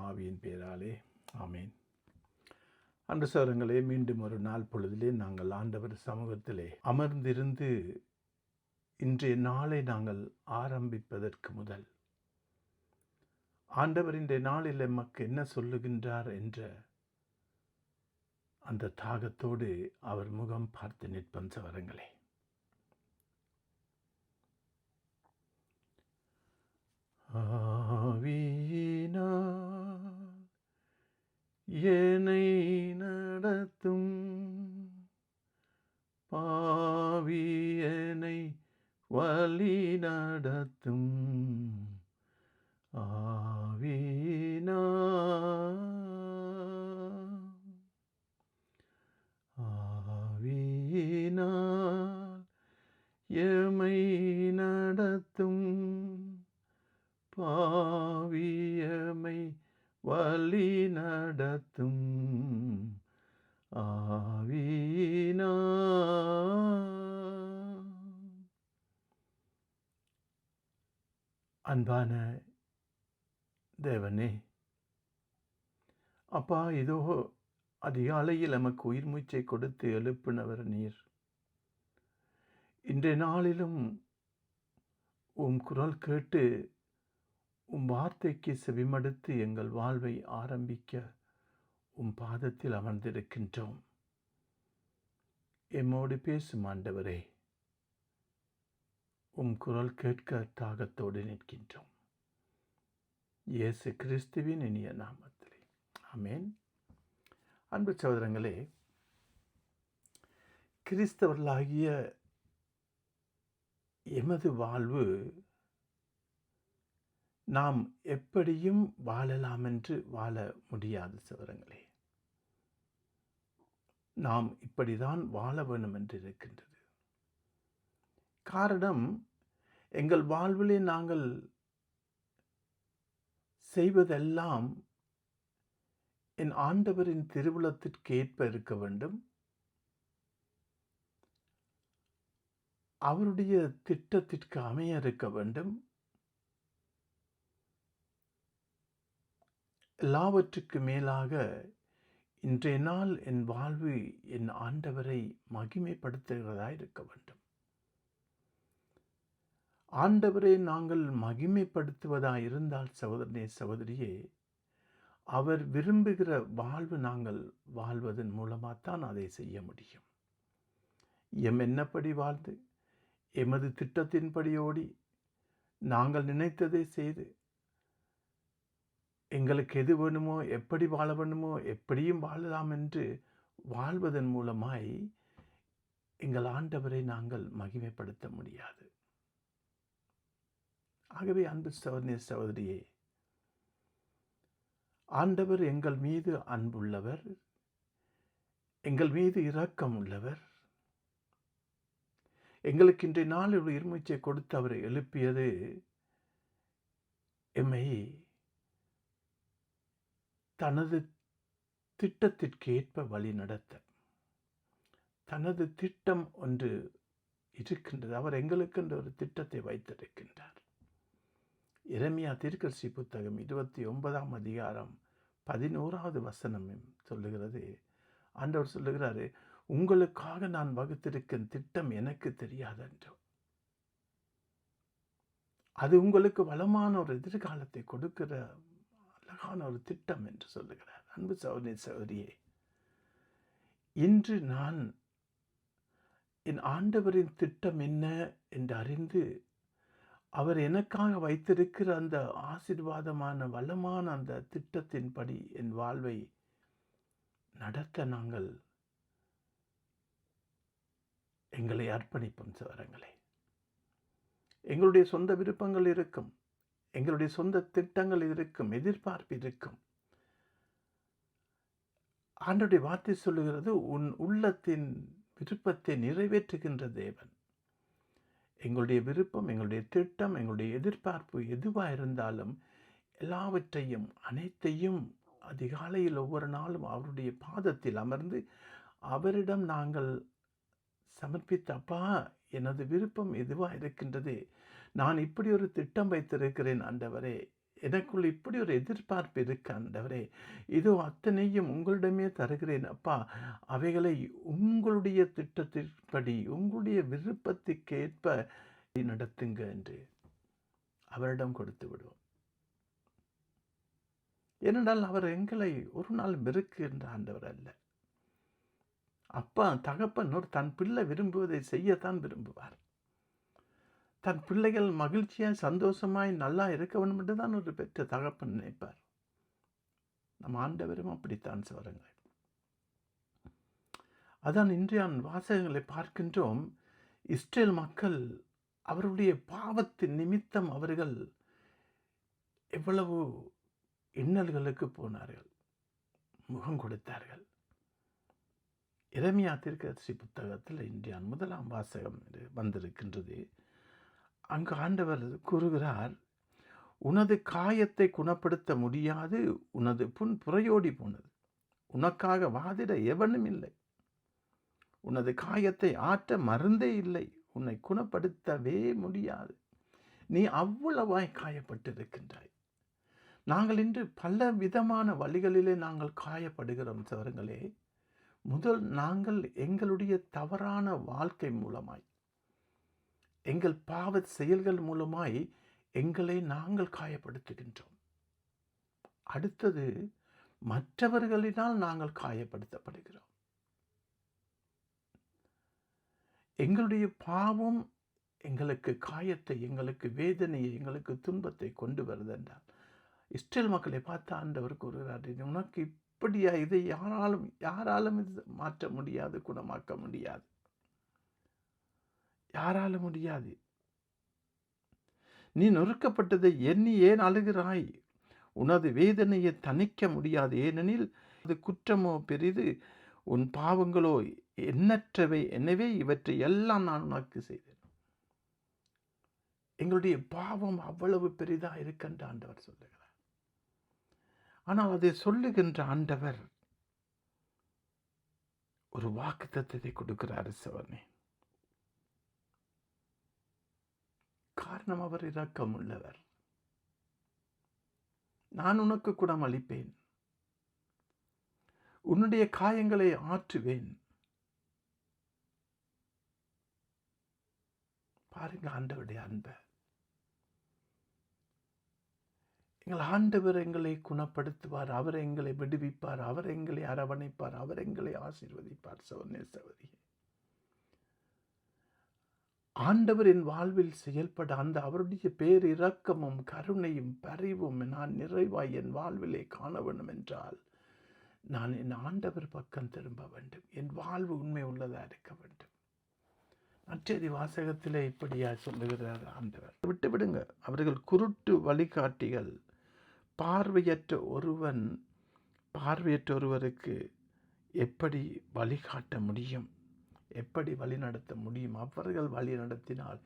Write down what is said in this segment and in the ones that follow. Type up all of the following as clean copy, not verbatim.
ஆவியின் பெயராலே ஆமேன். அன்று சகோதரங்களே, மீண்டும் ஒரு நாள் பொழுதிலே நாங்கள் ஆண்டவர் சமூகத்திலே அமர்ந்திருந்து இன்றைய நாளை நாங்கள் ஆரம்பிப்பதற்கு முதல் ஆண்டவர் இன்றைய நாளில் எமக்கு என்ன சொல்லுகின்றார் என்ற அந்த தாகத்தோடு அவர் முகம் பார்த்து நிற்போம் சகோதரங்களே. ஆவியினால் என்னை நடத்தும், பாவியனை வழி நடத்தும். ஆவியினால் எமை நடத்தும், பாவியமை வழி நடத்தும். அன்பான தேவனே, அப்பா, இதோ அதிகாலையில் நமக்கு உயிர் மூச்சை கொடுத்து எழுப்பினவர் நீர். இன்றைய நாளிலும் உம் குரல் கேட்டு உம் வார்த்தைக்கு செவிமடுத்து எங்கள் வாழ்வை ஆரம்பிக்க உம் பாதத்தில் அமர்ந்திருக்கின்றோம். எம்மோடு பேசும் ஆண்டவரே, உம் குரல் கேட்க தாகத்தோடு நிற்கின்றோம். இயேசு கிறிஸ்துவின் இனிய நாமத்திலே ஆமேன். அன்பு சகோதரங்களே, கிறிஸ்தவர்களாகிய எமது வாழ்வு நாம் எப்படியும் வாழலாம் என்று வாழ முடியாது சகோதரங்களே. நாம் இப்படிதான் வாழ வேண்டும் என்று இருக்கின்றது. காரணம், எங்கள் வாழ்விலே நாங்கள் செய்வதெல்லாம் என் ஆண்டவரின் திருவுளத்திற்கு ஏற்ப இருக்க வேண்டும். அவருடைய திட்டத்திற்கு அமைய இருக்க வேண்டும். எல்லாவற்றுக்கு மேலாக இன்றைய நாள் என் வாழ்வு என் ஆண்டவரை மகிமைப்படுத்துகிறதா இருக்க வேண்டும். ஆண்டவரை நாங்கள் மகிமைப்படுத்துவதா இருந்தால் சகோதரனே, சகோதரியே, அவர் விரும்புகிற வாழ்வு நாங்கள் வாழ்வதன் மூலமாகத்தான் அதை செய்ய முடியும். என்னப்படி வாழ்ந்து எமது திட்டத்தின்படி ஓடி நாங்கள் நினைத்ததை செய்து எங்களுக்கு எது வேணுமோ, எப்படி வாழ வேணுமோ, எப்படியும் வாழலாம் என்று வாழ்வதன் மூலமாய் எங்கள் ஆண்டவரை நாங்கள் மகிமைப்படுத்த முடியாது. ஆகவே அன்பு சகோதரனே, சகோதரியே, ஆண்டவர் எங்கள் மீது அன்புள்ளவர், எங்கள் மீது இரக்கம் உள்ளவர். எங்களுக்கு இன்றைய நாளில் உயிர் மூச்சை கொடுத்து அவரை எழுப்பியது எம்மை தனது திட்டத்திற்கு ஏற்ப வழி நடத்த. தனது திட்டம் ஒன்று இருக்கின்றது. அவர் எங்களுக்கு ஒரு திட்டத்தை வைத்திருக்கின்றார். எரேமியா தீர்க்கதரிசி புத்தகம் 29ஆம் அதிகாரம் 11வது வசனம் சொல்லுகிறது. ஆண்டவர் சொல்லுகிறாரு, உங்களுக்காக நான் வகுத்திருக்கும் திட்டம் எனக்கு தெரியாதென்று. அது உங்களுக்கு வளமான ஒரு எதிர்காலத்தை கொடுக்கிற அழகான ஒரு திட்டம் என்று சொல்லுகிறார். அன்பு சகோதரி, சகோதரியே, இன்று நான் என் ஆண்டவரின் திட்டம் என்ன என்று அறிந்து அவர் எனக்காக வைத்திருக்கிற அந்த ஆசீர்வாதமான வளமான அந்த திட்டத்தின்படி என் வாழ்வை நடத்த நாங்கள் எங்களை அர்ப்பணிப்போம் சகோதரங்களே. எங்களுடைய சொந்த விருப்பங்கள் இருக்கும், எங்களுடைய சொந்த திட்டங்கள் இருக்கும், எதிர்பார்ப்பு இருக்கும். ஆண்டவருடைய வார்த்தை சொல்லுகிறது, உன் உள்ளத்தின் விருப்பத்தை நிறைவேற்றுகின்ற தேவன். எங்களுடைய விருப்பம், எங்களுடைய திட்டம், எங்களுடைய எதிர்பார்ப்பு எதுவாக இருந்தாலும் எல்லாவற்றையும் அனைத்தையும் அதிகாலையில் ஒவ்வொரு நாளும் அவருடைய பாதத்தில் அமர்ந்து அவரிடம் நாங்கள் சமர்ப்பித்த, அப்பா, எனது விருப்பம் எதுவாக இருக்கின்றது, நான் இப்படி ஒரு திட்டம் வைத்திருக்கிறேன் ஆண்டவரே, எனக்குள் இப்படி ஒரு எதிர்பார்ப்பு இருக்கு ஆண்டவரே. இதோ அத்தனையும் உங்களிடமே தருகிறேன் அப்பா. அவைகளை உங்களுடைய திட்டத்தின்படி, உங்களுடைய விருப்பத்துக்கேற்ப நடத்துங்க என்று அவரிடம் கொடுத்து விடுவோம். ஏனென்றால் அவர் எங்களை ஒரு நாள் வெறுக்கின்ற ஆண்டவர் அல்ல. அப்பா தகப்பன் தன் பிள்ளை விரும்புவதை செய்யத்தான் விரும்புவார். தன் பிள்ளைகள் மகிழ்ச்சியாய் சந்தோஷமாய் நல்லா இருக்க வேண்டும் என்று தான் ஒரு பெற்ற தகப்பன் நினைப்பார். நம் ஆண்டவரும் அப்படித்தான் சொல்லுங்கள். அதான் இன்றைய வாசகங்களை பார்க்கின்றோம். இஸ்ரேல் மக்கள் அவருடைய பாவத்தின் நிமித்தம் அவர்கள் எவ்வளவு இன்னல்களுக்கு போனார்கள், முகம் கொடுத்தார்கள். எரேமியா தீர்க்கதரிசி புத்தகத்தில் இன்றைய 1ஆம் வாசகம் வந்திருக்கின்றது. அங்கு ஆண்டவர் கூறுகிறார், உனது காயத்தை குணப்படுத்த முடியாது, உனது புண் புறையோடி போனது, உனக்காக வாதிட எவனும் இல்லை, உனது காயத்தை ஆற்ற மருந்தே இல்லை, உன்னை குணப்படுத்தவே முடியாது, நீ அவ்வளவாய் காயப்பட்டிருக்கின்றாய். நாங்கள் இன்று பல விதமான வழிகளிலே நாங்கள் காயப்படுகிறோம் சவரங்களே. முதல் நாங்கள் எங்களுடைய தவறான வாழ்க்கை மூலமாய், எங்கள் பாவ செயல்கள் மூலமாய் எங்களை நாங்கள் காயப்படுத்துகின்றோம். அடுத்தது மற்றவர்களினால் நாங்கள் காயப்படுத்தப்படுகிறோம். எங்களுடைய பாவம் எங்களுக்கு காயத்தை, எங்களுக்கு வேதனையை, எங்களுக்கு துன்பத்தை கொண்டு வருது என்றால், இஸ்ரேல் மக்களை பார்த்து ஆண்டவர் கூறுகிறார், உனக்கு இப்படியா? இதை யாராலும் இது மாற்ற முடியாது, குணமாக்க முடியாது, யாராலும் முடியாது. நீ நொறுக்கப்பட்டதை எண்ணி ஏன் அழுகிறாய்? உனது வேதனையை தணிக்க முடியாது, ஏனெனில் அது குற்றமோ பெரிது, உன் பாவங்களோ எண்ணற்றவை, எனவே இவற்றை எல்லாம் நான் உனக்கு செய்தேன். எங்களுடைய பாவம் அவ்வளவு பெரிதா இருக்கின்ற ஆண்டவர் சொல்லுகிறார். ஆனால் அதை சொல்லுகின்ற ஆண்டவர் ஒரு வாக்குத்தத்தத்தை கொடுக்கிறார் சவனே. காரணம், அவர் இரக்கம் உள்ளவர். நான் உனக்கு குணம் அளிப்பேன், உன்னுடைய காயங்களை ஆற்றுவேன். பாருங்க ஆண்டவருடைய அன்பை. எங்கள் ஆண்டவர் எங்களை குணப்படுத்துவார், அவர் எங்களை விடுவிப்பார், அவர் எங்களை அரவணைப்பார், அவர் எங்களை ஆசீர்வதிப்பார். சவனே சவதி, ஆண்டவர் என் வாழ்வில் செயல்பட அந்த அவருடைய பேரிரக்கமும் கருணையும் பரிவும் நான் நிறைவாய் என் வாழ்விலே காண வேண்டும் என்றால், நான் என் ஆண்டவர் பக்கம் திரும்ப வேண்டும். என் வாழ்வு உண்மை உள்ளதா இருக்க வேண்டும். நற்செய்தி வாசகத்திலே இப்படியா சொல்லுகிறார் ஆண்டவர். விட்டுவிடுங்க, அவர்கள் குருட்டு வழிகாட்டிகள். பார்வையற்ற ஒருவருக்கு எப்படி வழிகாட்ட முடியும், எப்படி வழி நடத்த முடியும்? அவர்கள் வழி நடத்தினால்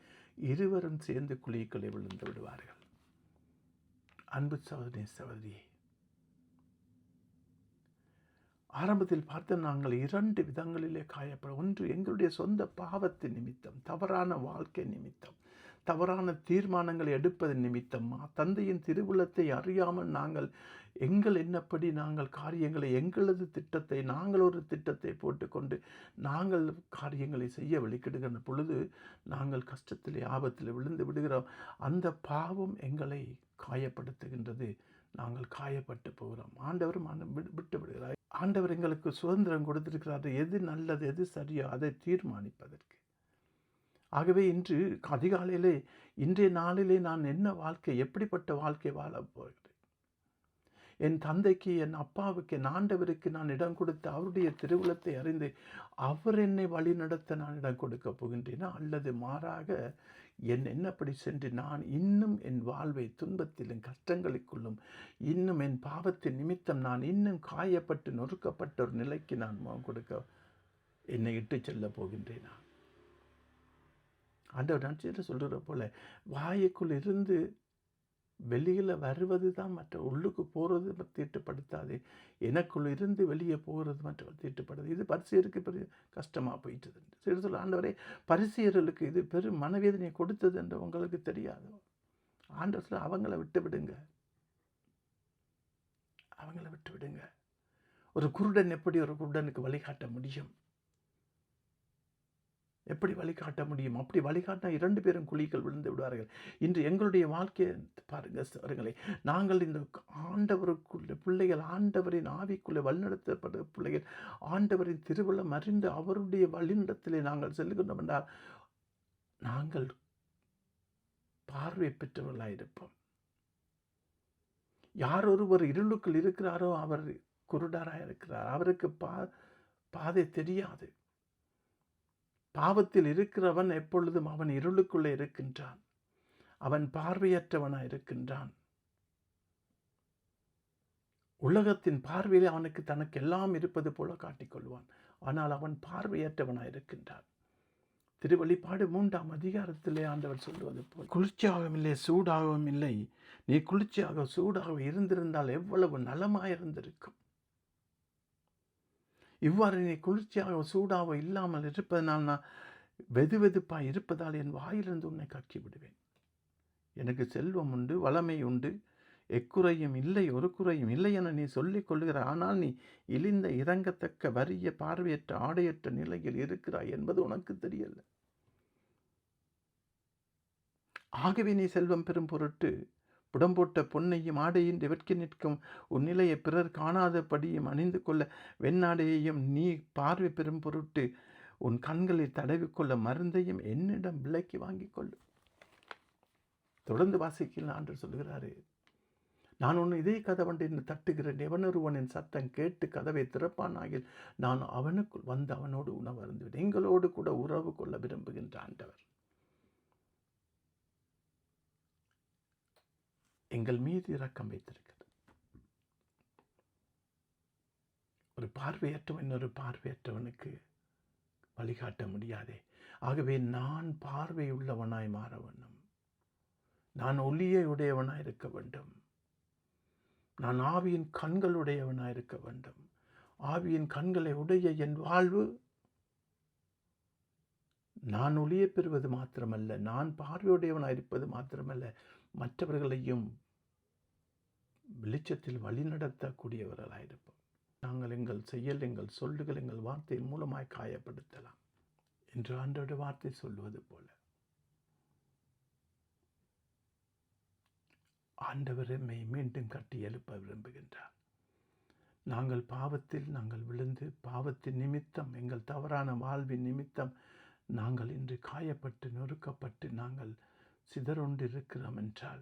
இருவரும் சேர்ந்து குழிக்குள்ளே விழுந்து விடுவார்கள். அன்பு சகோதரி சகோதரியே, ஆரம்பத்தில் பார்த்து நாங்கள் 2 விதங்களிலே காயப்படும். ஒன்று, எங்களுடைய சொந்த பாவத்தின் நிமித்தம், தவறான வாழ்க்கை நிமித்தம், தவறான தீர்மானங்களை எடுப்பதன் நிமித்தம், தந்தையின் திருவுளத்தை அறியாமல் நாங்கள் எங்கள் என்னப்படி நாங்கள் காரியங்களை, எங்களது திட்டத்தை, நாங்கள் ஒரு திட்டத்தை போட்டுக்கொண்டு நாங்கள் காரியங்களை செய்ய வெளிக்கிடுகிற பொழுது நாங்கள் கஷ்டத்திலே ஆபத்தில் விழுந்து விடுகிறோம். அந்த பாவம் எங்களை காயப்படுத்துகின்றது, நாங்கள் காயப்பட்டு போகிறோம். ஆண்டவரும் விட்டு விடுகிறார். ஆண்டவர் எங்களுக்கு சுதந்திரம் கொடுத்திருக்கிறார், எது நல்லது எது சரியோ அதை தீர்மானிப்பதற்கு. ஆகவே இன்று அதிகாலையிலே, இன்றைய நாளிலே நான் என்ன வாழ்க்கை, எப்படிப்பட்ட வாழ்க்கை வாழப் போகிறேன்? என் தந்தைக்கு, என் அப்பாவுக்கு, என் ஆண்டவருக்கு நான் இடம் கொடுத்து அவருடைய திருவுளத்தை அறிந்து அவர் என்னை வழி நடத்த நான் இடம் கொடுக்க போகின்றேனா? அல்லது மாறாக என் என்னப்படி சென்று நான் இன்னும் என் வாழ்வை துன்பத்திலும் கஷ்டங்களுக்குள்ளும், இன்னும் என் பாவத்தின் நிமித்தம் நான் இன்னும் காயப்பட்டு நொறுக்கப்பட்ட ஒரு நிலைக்கு நான் முகம் கொடுக்க என்னை இட்டு செல்ல போகின்றேனா? ஆண்டவர் நான் சொல்கிற போல, வாய்க்குள் இருந்து வெளியில் வருவது தான் மற்ற, உள்ளுக்கு போகிறது தீட்டுப்படுத்தாது, எனக்குள் இருந்து வெளியே போகிறது மற்ற தீட்டுப்படுது. இது பரிசேயருக்கு பெரிய கஷ்டமாக போயிட்டது. சரி சொல்ல ஆண்டவரே, பரிசேயர்களுக்கு இது பெரும் மனவேதனையை கொடுத்தது என்று உங்களுக்கு தெரியாது. ஆண்டவர் சொல்ல, அவங்கள விட்டு விடுங்க, அவங்கள விட்டு விடுங்க. ஒரு குருடன் எப்படி ஒரு குருடனுக்கு வழிகாட்ட முடியும்? எப்படி வழிகாட்ட முடியும்? அப்படி வழிகாட்டினா 2 பேரும் குழிக்குள் விழுந்து விடுவார்கள். இன்று எங்களுடைய வாழ்க்கையை பாருங்க சகோதரர்களே, நாங்கள் இந்த ஆண்டவருக்குள்ள பிள்ளைகள், ஆண்டவரின் ஆவிக்குள்ளே வழிநடத்தப்பட்ட பிள்ளைகள், ஆண்டவரின் திருவுளம் அறிந்து அவருடைய வழிநடத்திலே நாங்கள் செல்லுகின்றோம் என்றால் நாங்கள் பார்வை பெற்றவர்களாக இருப்போம். யார் ஒருவர் இருளுக்குள் இருக்கிறாரோ அவர் குருடராக இருக்கிறார். அவருக்கு பாதை தெரியாது. பாவத்தில் இருக்கிறவன் எப்பொழுதும் அவன் இருளுக்குள்ளே இருக்கின்றான். அவன் பார்வையற்றவனாய் இருக்கின்றான். உலகத்தின் பார்வையிலே அவனுக்கு தனக்கு எல்லாம் இருப்பது போல காட்டிக்கொள்வான். ஆனால் அவன் பார்வையற்றவனாய் இருக்கின்றான். திருவெளிப்பாடு 3ஆம் அதிகாரத்திலே ஆண்டவர் சொல்லுவது போல், குளிர்ச்சியாகவும் இல்லை சூடாகவும் இல்லை, நீ குளிர்ச்சியாக சூடாக இருந்திருந்தால் எவ்வளவு நலமாயிருந்திருக்கும். இவ்வாறு நீ குளிர்ச்சியாக சூடாக இல்லாமல் இருப்பதனால் நான் வெதுவெதுப்பாய் இருப்பதால் என் வாயிலிருந்து உன்னை கக்கி விடுவேன். எனக்கு செல்வம் உண்டு, வளமை உண்டு, எக்குறையும் இல்லை, ஒரு குறையும் இல்லை என நீ சொல்லிக் கொள்கிறாய். ஆனால் நீ இழிந்த இறங்கத்தக்க வறிய பார்வையற்ற ஆடையற்ற நிலையில் இருக்கிறாய் என்பது உனக்கு தெரியல. ஆகவே நீ செல்வம் பெறும் பொருட்டு புடம்போட்ட பொன்னையும் ஆடையின்றி வெட்கி நிற்கும் உன் நிலையை பிறர் காணாதபடியும் அணிந்து கொள்ள வெண்ணாடையையும் நீ பார்வை பெறும் பொருட்டு உன் கண்களில் தடவிக்கொள்ள மருந்தையும் என்னிடம் விலைக்கு வாங்கிக் கொள்ளு. தொடர்ந்து வாசிக்கல ஆண்டவர் சொல்கிறாரு, நான் உன் இதே கதவண்டை தட்டுகிறேன். எவனொருவனின் சத்தம் கேட்டு கதவை திறப்பானாகில் நான் அவனுக்குள் வந்து அவனோடு உணவு அருந்துவேன். எங்களோடு கூட உறவு கொள்ள விரும்புகின்ற ஆண்டவர் எங்கள் மீது இரக்கம் வைத்திருக்கிறது. ஒரு பார்வையற்றவன் இன்னொரு பார்வையற்றவனுக்கு வழிகாட்ட முடியாதே. ஆகவே நான் பார்வை உள்ளவனாய் மாற வேண்டும். நான் ஒளியை உடையவனாய் இருக்க வேண்டும். நான் ஆவியின் கண்களுடையவனாய் இருக்க வேண்டும். ஆவியின் கண்களை உடைய என் வாழ்வு நான் ஒளியை பெறுவது மாத்திரமல்ல, நான் பார்வையுடையவனாய் இருப்பது மாத்திரமல்ல, மற்றவர்களையும் வெளிச்சத்தில் வழிநடத்தக்கூடியவர்களாயிருப்போம். நாங்கள் எங்கள் செயல், எங்கள் சொல்லுகள், எங்கள் வார்த்தையின் மூலமாய் காயப்படுத்தலாம் என்று ஆண்டவருடைய வார்த்தை சொல்லுவது போல ஆண்டவர் எம்மை மீண்டும் கட்டி எழுப்ப விரும்புகின்றார். நாங்கள் பாவத்தில் விழுந்து பாவத்தின் நிமித்தம், எங்கள் தவறான வாழ்வின் நிமித்தம் நாங்கள் இன்று காயப்பட்டு நொறுக்கப்பட்டு நாங்கள் சிதறொண்டு இருக்கிறோம் என்றால்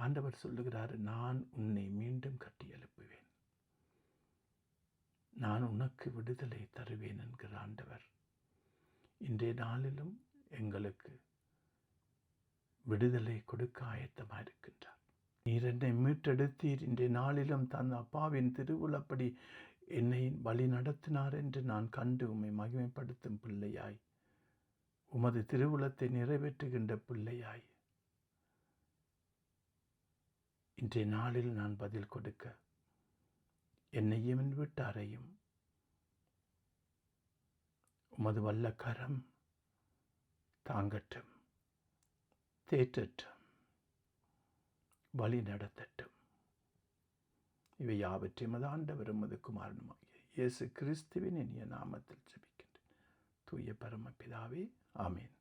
ஆண்டவர் சொல்லுகிறார், நான் உன்னை மீண்டும் கட்டி எழுப்புவேன், நான் உனக்கு விடுதலை தருவேன் என்கிற ஆண்டவர் இன்றைய நாளிலும் எங்களுக்கு விடுதலை கொடுக்க ஆயத்தமாக இருக்கின்றார். நீர் என்னை மீட்டெடுத்தீர், இன்றைய நாளிலும் தன் அப்பாவின் திருவுளப்படி என்னை வழி நடத்தினார் என்று நான் கண்டு உம்மை மகிமைப்படுத்தும் பிள்ளையாய், உமது திருவுளத்தை நிறைவேற்றுகின்ற பிள்ளையாய் இன்றைய நாளில் நான் பதில் கொடுக்க என்னையும் என் வீட்டாரையும் உமது வல்ல கரம் தாங்கட்டும், தேற்றட்டும், வழி நடத்தட்டும். இவை யாவற்றையும் அது ஆண்டவரும் உமது குமாரனுமாகிய இயேசு கிறிஸ்துவின் இனிய நாமத்தில் ஜெபிக்கின்றேன். தூய பரமபிதாவே, ஆமீன்.